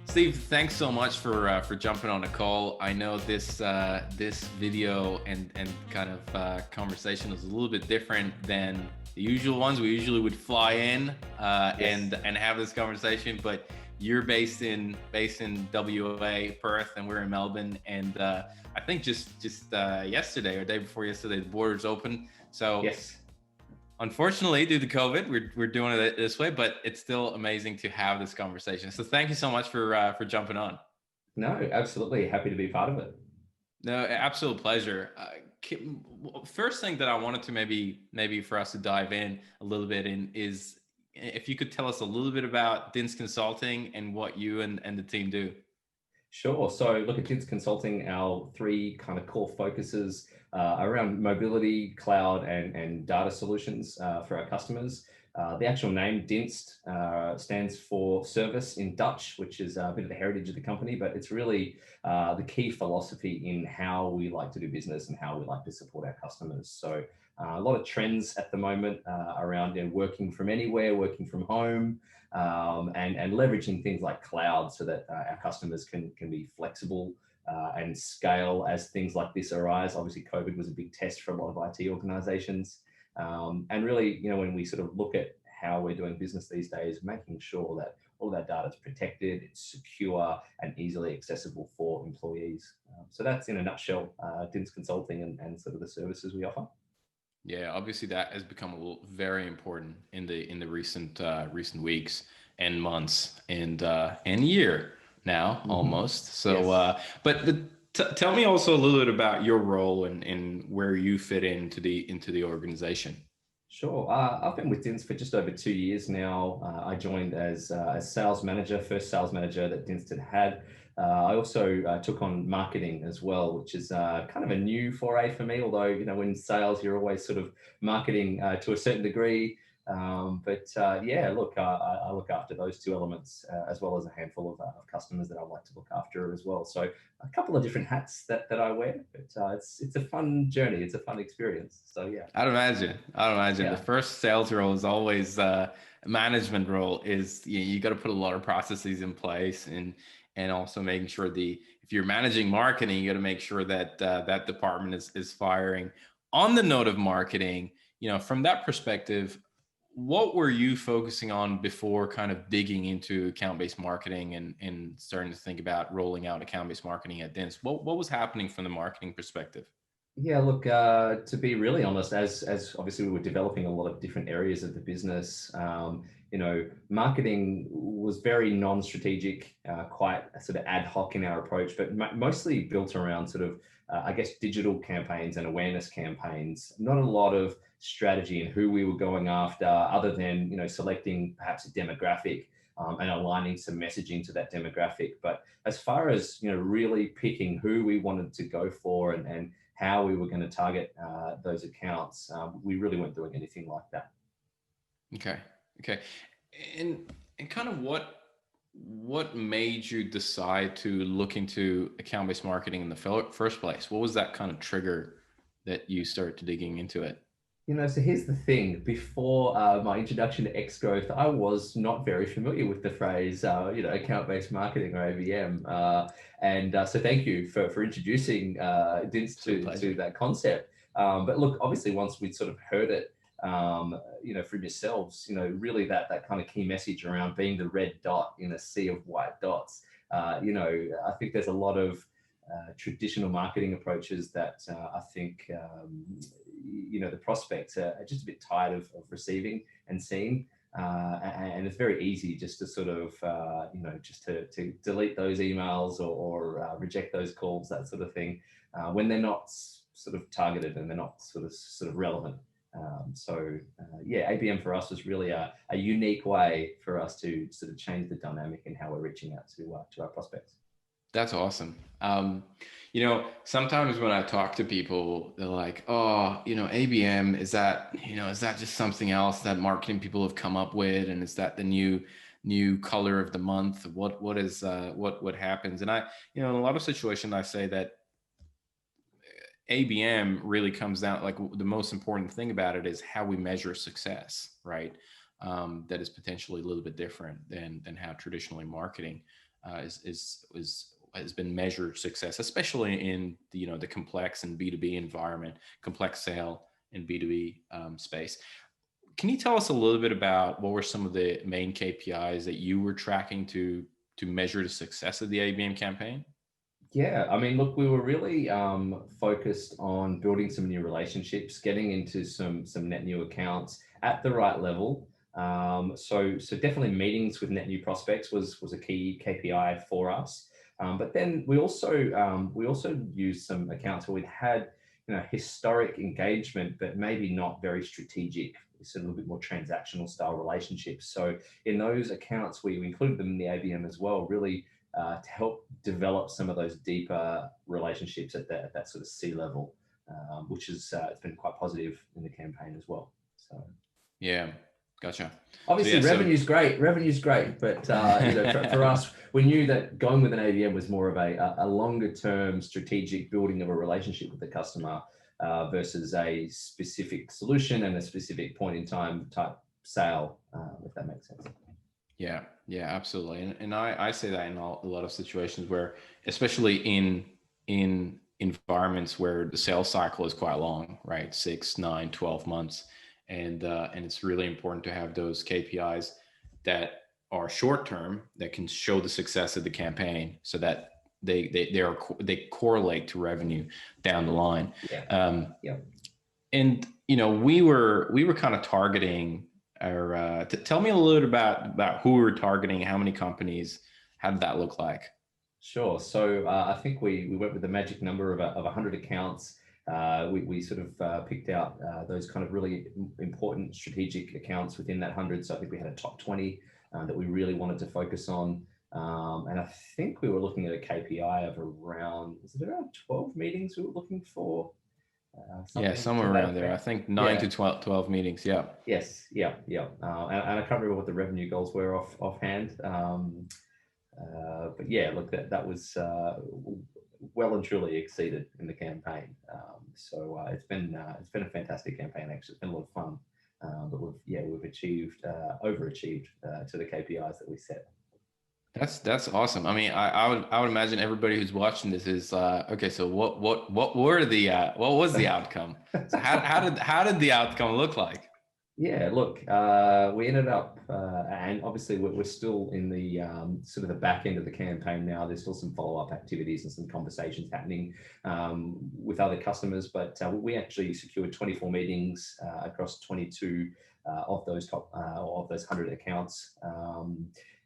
Steve, thanks so much for jumping on the call. I know this video and kind of conversation is a little bit different than the usual ones. We usually would fly in Yes. and have this conversation, but you're based in WA, Perth, and we're in Melbourne. And I think just yesterday or day before yesterday, the borders opened. So Yes. unfortunately, due to COVID, we're doing it this way, but it's still amazing to have this conversation. So thank you so much for jumping on. No, absolutely. Happy to be part of it. No, absolute pleasure. First thing that I wanted to maybe for us to dive in a little bit in is if you could tell us a little bit about Dienst Consulting and what you and the team do. Sure. So look at Dienst Consulting, our three kind of core focuses around mobility, cloud, and data solutions for our customers. The actual name Dienst stands for service in Dutch, which is a bit of the heritage of the company, but it's really the key philosophy in how we like to do business and how we like to support our customers. So a lot of trends at the moment around working from anywhere, working from home, and leveraging things like cloud so that our customers can be flexible and scale as things like this arise. Obviously, COVID was a big test for a lot of IT organizations. And really, when we sort of look at how we're doing business these days, making sure that all that data is protected, it's secure and easily accessible for employees. So that's in a nutshell, Dienst Consulting and sort of the services we offer. Yeah, obviously that has become very important in the recent weeks and months and year now almost. So, Yes. tell me also a little bit about your role and where you fit into the organization. Sure. I've been with Dienst for just over 2 years now. I joined as sales manager, first sales manager that Dienst had had. I also took on marketing as well, which is kind of a new foray for me. Although, in sales, you're always sort of marketing to a certain degree. Yeah, look, I look after those two elements as well as a handful of customers that I like to look after as well. So a couple of different hats that I wear, but it's a fun journey. It's a fun experience. So yeah. I'd imagine the Yeah. first sales role is always management role is you got to put a lot of processes in place and also making sure if you're managing marketing, you got to make sure that that department is firing. On the note of marketing, from that perspective, what were you focusing on before kind of digging into account-based marketing and starting to think about rolling out account-based marketing at Dienst? What was happening from the marketing perspective? Yeah, look, to be really honest, as obviously we were developing a lot of different areas of the business, marketing was very non-strategic, quite sort of ad hoc in our approach, but mostly built around sort of, I guess, digital campaigns and awareness campaigns. Not a lot of strategy in who we were going after, other than selecting perhaps a demographic and aligning some messaging to that demographic. But as far as really picking who we wanted to go for and how we were going to target those accounts, we really weren't doing anything like that. Okay. And kind of what made you decide to look into account-based marketing in the first place? What was that kind of trigger that you started digging into it? So here's the thing. Before my introduction to X Growth, I was not very familiar with the phrase, account-based marketing or ABM. So thank you for introducing Dienst to that concept. But look, obviously, once we'd sort of heard it, from yourselves, really that kind of key message around being the red dot in a sea of white dots. I think there's a lot of traditional marketing approaches that I think the prospects are just a bit tired of receiving and seeing, and it's very easy just to sort of just to delete those emails or reject those calls, that sort of thing, when they're not sort of targeted and they're not sort of relevant. ABM for us was really a unique way for us to sort of change the dynamic in how we're reaching out to our prospects. That's awesome. Sometimes when I talk to people, they're like, "Oh, ABM, is that just something else that marketing people have come up with, and is that the new color of the month? What happens?" And in a lot of situations, I say that ABM really comes down, like, the most important thing about it is how we measure success, right? That is potentially a little bit different than how traditionally marketing has been measured success, especially in the, the complex and B2B environment, complex sale and B2B space. Can you tell us a little bit about what were some of the main KPIs that you were tracking to measure the success of the ABM campaign? Yeah, I mean, look, we were really focused on building some new relationships, getting into some net new accounts at the right level. So definitely meetings with net new prospects was a key KPI for us. But then we also used some accounts where we'd had historic engagement, but maybe not very strategic. It's a little bit more transactional style relationships. So in those accounts, we included them in the ABM as well, really to help develop some of those deeper relationships at that sort of C level, which is it's been quite positive in the campaign as well. So yeah, gotcha. Obviously, revenue's great. Revenue's great, but for us, we knew that going with an ABM was more of a longer term strategic building of a relationship with the customer versus a specific solution and a specific point in time type sale, if that makes sense. Yeah, absolutely. And I say that in a lot of situations where, especially in environments where the sales cycle is quite long, right? 6, 9, 12 months. And it's really important to have those KPIs that are short term that can show the success of the campaign, so that they correlate to revenue down the line. Yeah. And we were kind of targeting our. Tell me a little bit about who we were targeting, how many companies, how did that look like? Sure. So I think we went with the magic number of 100 accounts. We sort of picked out those kind of really important strategic accounts within that 100. So I think we had a top 20 that we really wanted to focus on. And I think we were looking at a KPI of around 12 meetings we were looking for? Somewhere around there. I think 9 to 12 meetings. Yeah. Yes. Yeah. And I can't remember what the revenue goals were offhand. But yeah, look, that was well and truly exceeded in the campaign. So it's been a fantastic campaign. Actually, it's been a lot of fun. But we've achieved overachieved to the KPIs that we set. That's awesome. I mean, I would imagine everybody who's watching this is okay. So what was the outcome? So how did the outcome look like? Yeah, look, we ended up, and obviously we're still in the sort of the back end of the campaign now. There's still some follow-up activities and some conversations happening with other customers, but we actually secured 24 meetings across 22 of those of those 100 accounts.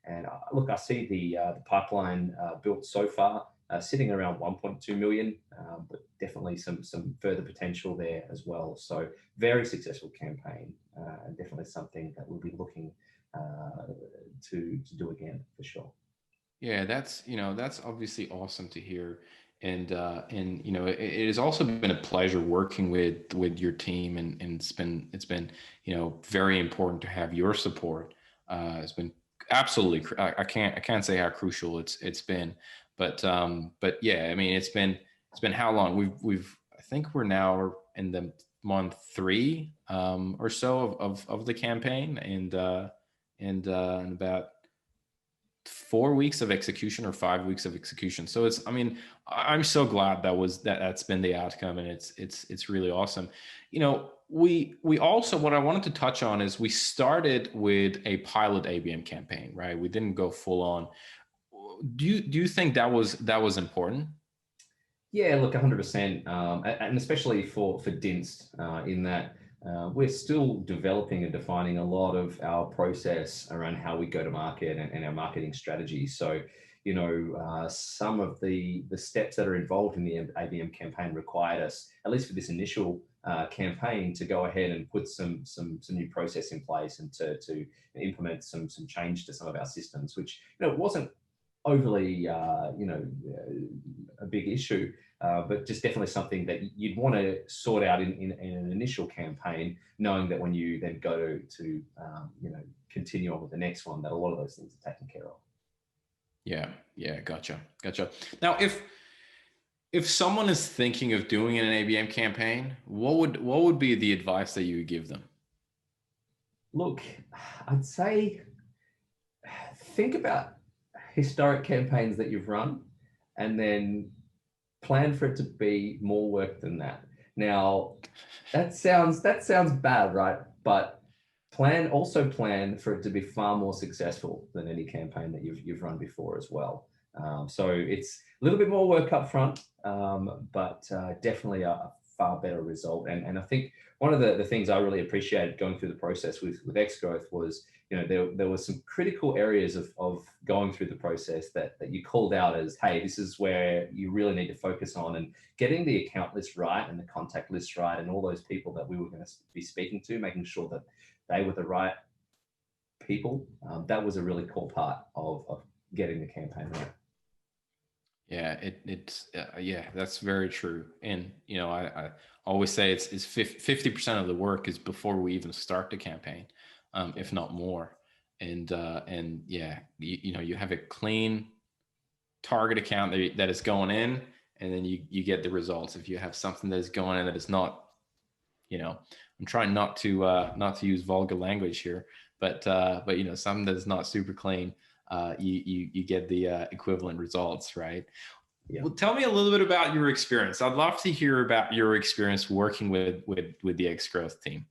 And look, I see the pipeline built so far, sitting around 1.2 million, but definitely some further potential there as well. So very successful campaign, and definitely something that we'll be looking to do again for sure. Yeah, that's obviously awesome to hear. And it has also been a pleasure working with your team, and it's been very important to have your support. It's been absolutely, I can't say how crucial it's been, but yeah, I mean, it's been how long we've I think we're now in the month 3 or so of the campaign, and about 4 weeks of execution or 5 weeks of execution. So I mean, I'm so glad that's been the outcome, and it's really awesome. We also, what I wanted to touch on is we started with a pilot ABM campaign, right? We didn't go full on. Do you think that was important? Yeah, look, 100%, and especially for Dienst, in that we're still developing and defining a lot of our process around how we go to market and our marketing strategy. So, some of the steps that are involved in the ABM campaign required us, at least for this initial campaign, to go ahead and put some new process in place and to implement some change to some of our systems, which wasn't overly a big issue, but just definitely something that you'd want to sort out in an initial campaign, knowing that when you then go to continue on with the next one, that a lot of those things are taken care of. Yeah, gotcha. Now, if someone is thinking of doing an ABM campaign, what would be the advice that you would give them? Look, I'd say think about historic campaigns that you've run, and then plan for it to be more work than that. Now, that sounds bad, right? But plan for it to be far more successful than any campaign that you've run before as well. So it's a little bit more work up front, but definitely a far better result. And I think one of the things I really appreciated going through the process with Xgrowth was, you know, there was some critical areas of going through the process that you called out as, hey, this is where you really need to focus on, and getting the account list right and the contact list right and all those people that we were going to be speaking to, making sure that they were the right people. That was a really cool part of getting the campaign right. Yeah, yeah, that's very true. And, you know, I always say it's 50% of the work is before we even start the campaign, if not more. And yeah, you know, you have a clean target account that is going in, and then you get the results. If you have something that is going in that is not, you know, I'm trying not to use vulgar language here, but you know, something that's not super clean, you get the equivalent results, right? Yeah. Well, tell me a little bit about your experience. I'd love to hear about your experience working with the Xgrowth team.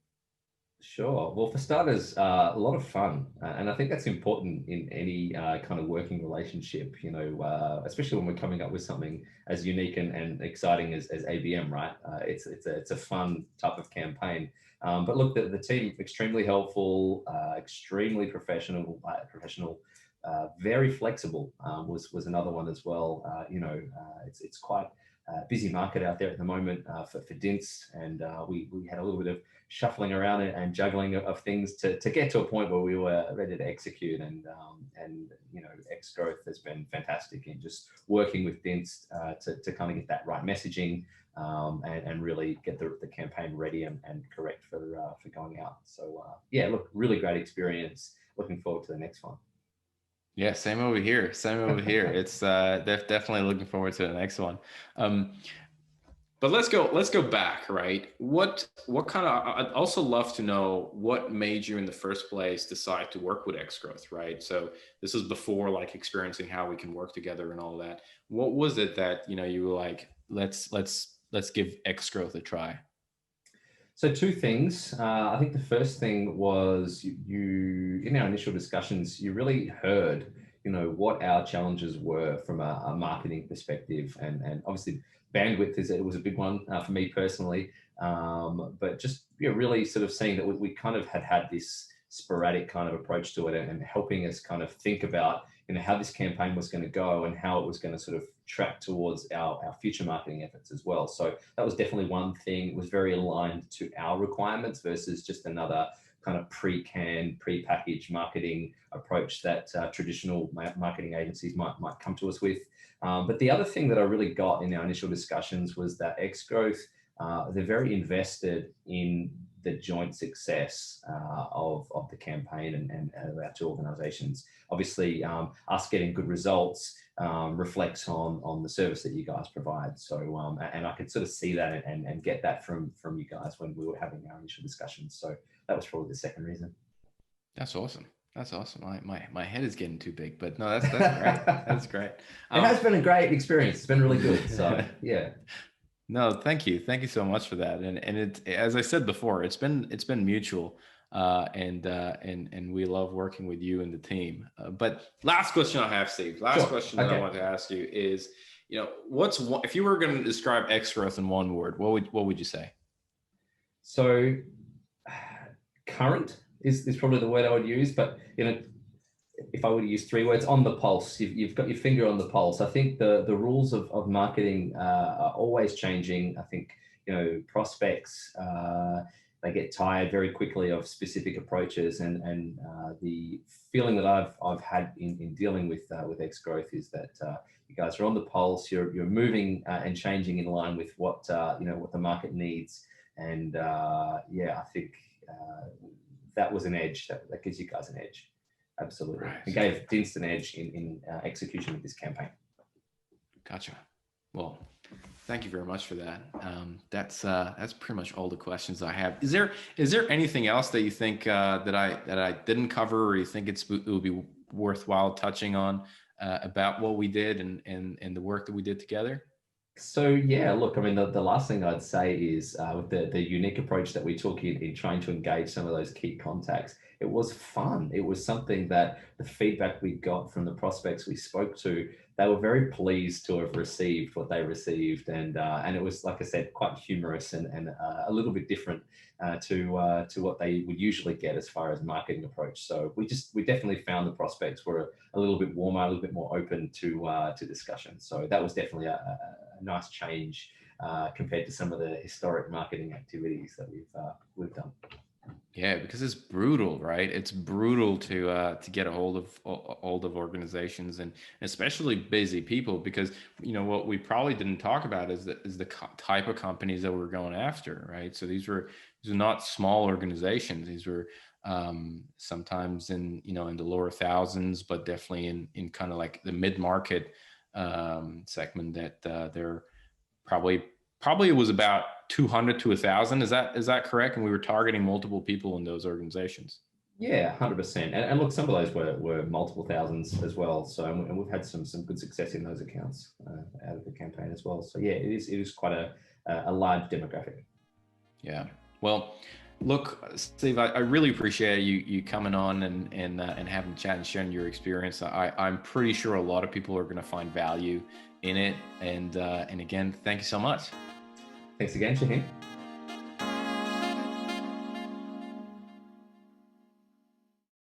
Sure. Well, for starters, a lot of fun, and I think that's important in any kind of working relationship. You know, especially when we're coming up with something as unique and exciting as ABM, right? It's a fun type of campaign. But look, the team extremely helpful, extremely professional, very flexible. Was another one as well. You know, it's quite a busy market out there at the moment for Dienst, and we had a little bit of shuffling around and juggling of things to get to a point where we were ready to execute. And you know, Xgrowth has been fantastic in just working with Dienst to kind of get that right messaging and really get the campaign ready and correct for going out. So yeah, look, really great experience. Looking forward to the next one. Yeah, same over here. Same over here. It's definitely looking forward to the next one. But let's go back, right? What kind of, I'd also love to know what made you in the first place decide to work with Xgrowth, right? So this is before like experiencing how we can work together and all that. What was it that, you know, you were like, let's give Xgrowth a try? So two things. I think the first thing was you in our initial discussions, you really heard, you know, what our challenges were from a marketing perspective, and obviously bandwidth it was a big one for me personally. But just, you know, really sort of seeing that we kind of had this sporadic kind of approach to it, and helping us kind of think about, you know, how this campaign was going to go and how it was going to sort of track towards our future marketing efforts as well. So that was definitely one thing. It was very aligned to our requirements versus just another kind of pre-canned, pre-packaged marketing approach that traditional marketing agencies might come to us with. But the other thing that I really got in our initial discussions was that Xgrowth, they're very invested in the joint success of the campaign and our two organizations. Obviously, us getting good results reflects on the service that you guys provide. So, and I could sort of see that and get that from you guys when we were having our initial discussions. So that was probably the second reason. That's awesome. That's awesome. My head is getting too big, but no, that's great. That's great. It has been a great experience. It's been really good. So yeah. No, thank you. Thank you so much for that. And it, as I said before, it's been mutual. And we love working with you and the team. But last question I have, Steve. Last question that I want to ask you is, you know, if you were going to describe Xgrowth in one word, what would you say? So current is probably the word I would use, but, you know, if I were to use three words, on the pulse. You've got your finger on the pulse. I think the rules of marketing are always changing. I think, you know, prospects, they get tired very quickly of specific approaches, and the feeling that I've had in dealing with Xgrowth is that you guys are on the pulse. You're moving and changing in line with what you know, what the market needs, and yeah, I think that was an edge that gives you guys an edge. Absolutely. Right. It gave Dienst an edge in execution of this campaign. Gotcha. Well, thank you very much for that. That's pretty much all the questions I have. Is there anything else that you think that I didn't cover, or you think it would be worthwhile touching on about what we did and the work that we did together? So yeah, look, I mean, the last thing I'd say is with the unique approach that we took in trying to engage some of those key contacts, it was fun. It was something that the feedback we got from the prospects we spoke to, they were very pleased to have received what they received, and it was, like I said, quite humorous and a little bit different to what they would usually get as far as marketing approach. So we definitely found the prospects were a little bit warmer, a little bit more open to discussion. So that was definitely a nice change compared to some of the historic marketing activities that we've done. Yeah, because it's brutal, right? It's brutal to get a hold of organizations, and especially busy people, because what we probably didn't talk about is the type of companies that we're going after, right? So these are not small organizations. These were sometimes in the lower thousands, but definitely in kind of like the mid market segment, that they're probably it was about 200 to 1,000. Is that correct? And we were targeting multiple people in those organizations. Yeah, 100%. And look, some of those were multiple thousands as well. So, and we've had some good success in those accounts out of the campaign as well. So yeah, it is quite a large demographic. Yeah. Well, look, Steve, I really appreciate you coming on and having a chat and sharing your experience. I'm pretty sure a lot of people are going to find value in it. And again, thank you so much. Thanks again, Shaheen.